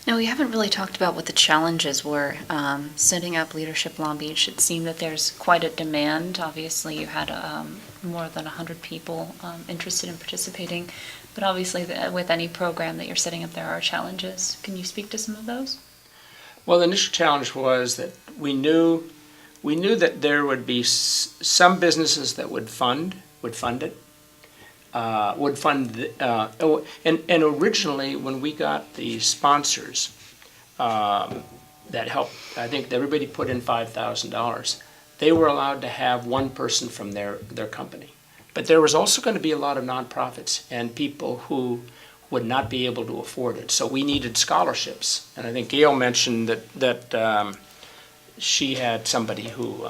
Now, we haven't really talked about what the challenges were setting up Leadership Long Beach. It seemed that there's quite a demand. Obviously, you had more than 100 people interested in participating, but obviously with any program that you're setting up, there are challenges. Can you speak to some of those? Well, the initial challenge was that we knew that there would be some businesses that would fund it. And originally, when we got the sponsors that helped, I think everybody put in $5,000. They were allowed to have one person from their company. But there was also going to be a lot of nonprofits and people who would not be able to afford it. So we needed scholarships. And I think Gayle mentioned that she had somebody who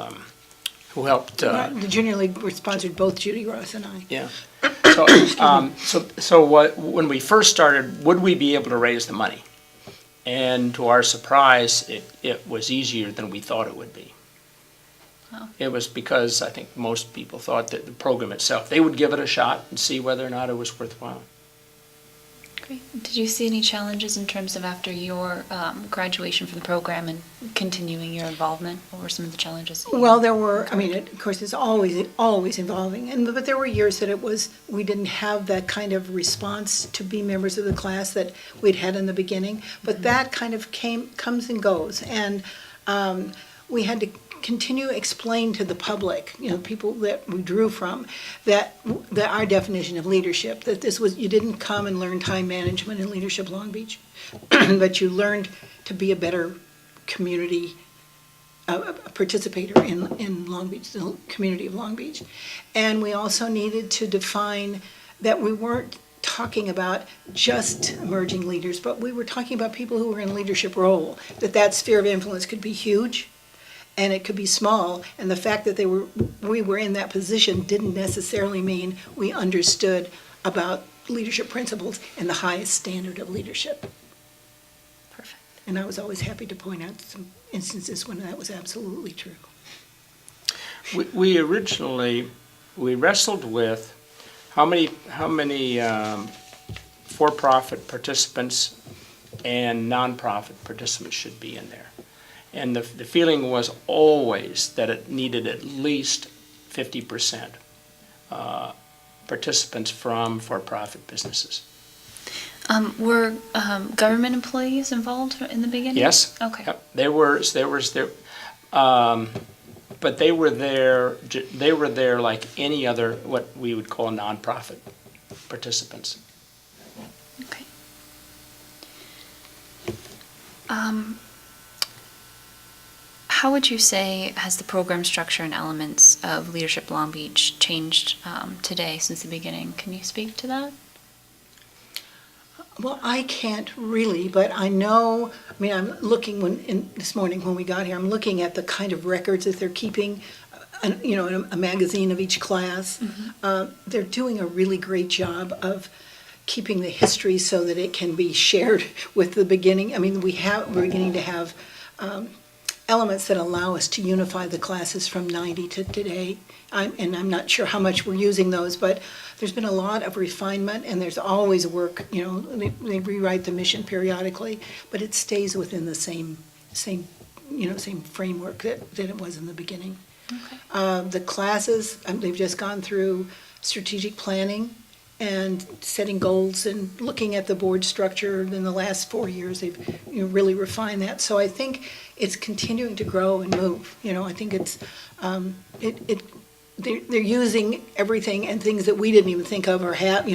helped. The Junior League were sponsored, both Judy Ross and I. Yeah. So when we first started, would we be able to raise the money? And to our surprise, it was easier than we thought it would be. Wow. It was because I think most people thought that the program itself, they would give it a shot and see whether or not it was worthwhile. Great. Did you see any challenges in terms of after your graduation from the program and continuing your involvement? What were some of the challenges? Well, there were, I mean, of course, it's always involving, but there were years that we didn't have that kind of response to be members of the class that we'd had in the beginning, but that kind of comes and goes, and we had to continue to explain to the public, people that we drew from, that our definition of leadership, that this was, you didn't come and learn time management in Leadership Long Beach, but you learned to be a better community a participator in Long Beach, the community of Long Beach. And we also needed to define that we weren't talking about just emerging leaders, but we were talking about people who were in a leadership role, that sphere of influence could be huge and it could be small, and the fact that we were in that position didn't necessarily mean we understood about leadership principles and the highest standard of leadership. Perfect. And I was always happy to point out some instances when that was absolutely true. We originally wrestled with how many for-profit participants and nonprofit participants should be in there. And the feeling was always that it needed at least 50% participants from for-profit businesses. Were government employees involved in the beginning? Yes. Okay. Yep. They were there, but they were there. They were there like any other what we would call nonprofit participants. Okay. How would you say has the program structure and elements of Leadership Long Beach changed today since the beginning? Can you speak to that? Well, I can't really, but I know, I'm looking this morning when we got here, I'm looking at the kind of records that they're keeping, in a magazine of each class. Mm-hmm. They're doing a really great job of keeping the history so that it can be shared with the beginning. We're beginning to have elements that allow us to unify the classes from 90 to today. I'm not sure how much we're using those, but there's been a lot of refinement, and there's always work. They rewrite the mission periodically, but it stays within the same framework that it was in the beginning. Okay. The classes, they've just gone through strategic planning and setting goals and looking at the board structure. In the last 4 years, they've really refined that. So I think it's continuing to grow and move. I think it's they're using everything and things that we didn't even think of or have.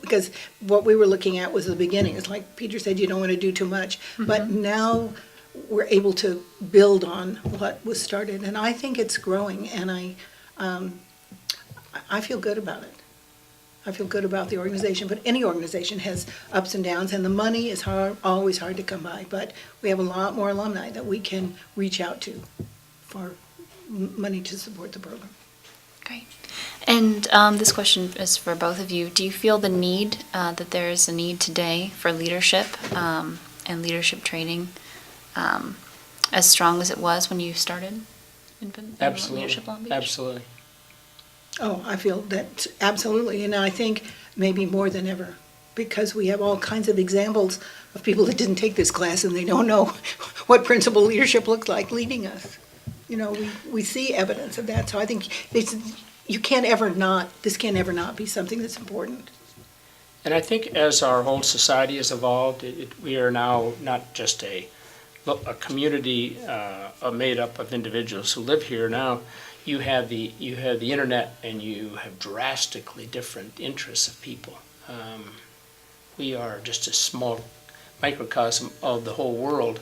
Because what we were looking at was the beginning. It's like Peter said, you don't want to do too much, mm-hmm. but now we're able to build on what was started, and I think it's growing, and I feel good about it. I feel good about the organization, but any organization has ups and downs, and the money is always hard to come by, but we have a lot more alumni that we can reach out to for money to support the program. Great. And this question is for both of you. Do you feel the need, that there is a need today for leadership and leadership training as strong as it was when you started in Leadership Long Beach? Absolutely. Oh, I feel that absolutely, and I think maybe more than ever. because we have all kinds of examples of people that didn't take this class and they don't know what principal leadership looks like leading us. You know, we see evidence of that, so I think this can't ever not be something that's important. And I think as our whole society has evolved, we are now not just a community made up of individuals who live here. Now you have the internet, and you have drastically different interests of people. We are just a small microcosm of the whole world.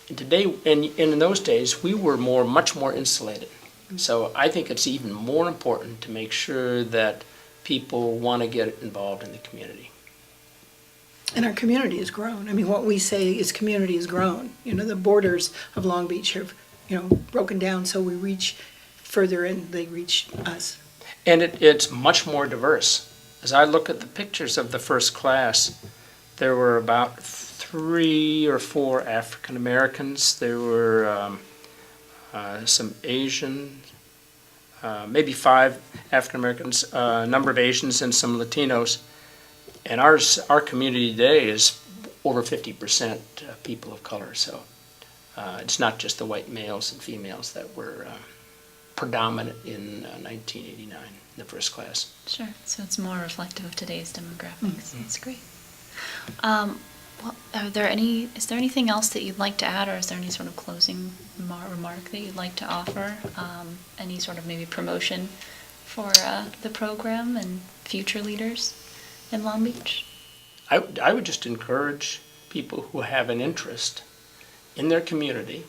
And today, and in those days, we were much more insulated. So I think it's even more important to make sure that people want to get involved in the community. And our community has grown. I mean, what we say is community has grown. You know, the borders of Long Beach have, broken down, so we reach further and they reach us. And it's much more diverse. As I look at the pictures of the first class, there were about 3 or 4 African Americans. There were some Asian, maybe 5 African Americans, a number of Asians, and some Latinos. And our community today is over 50% people of color. So it's not just the white males and females that were predominant in 1989, the first class. Sure, so it's more reflective of today's demographics. Mm-hmm. That's great. Well, is there anything else that you'd like to add, or is there any sort of closing remark that you'd like to offer? Any sort of maybe promotion for the program and future leaders in Long Beach? I would just encourage people who have an interest in their community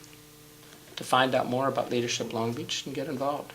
to find out more about Leadership Long Beach and get involved.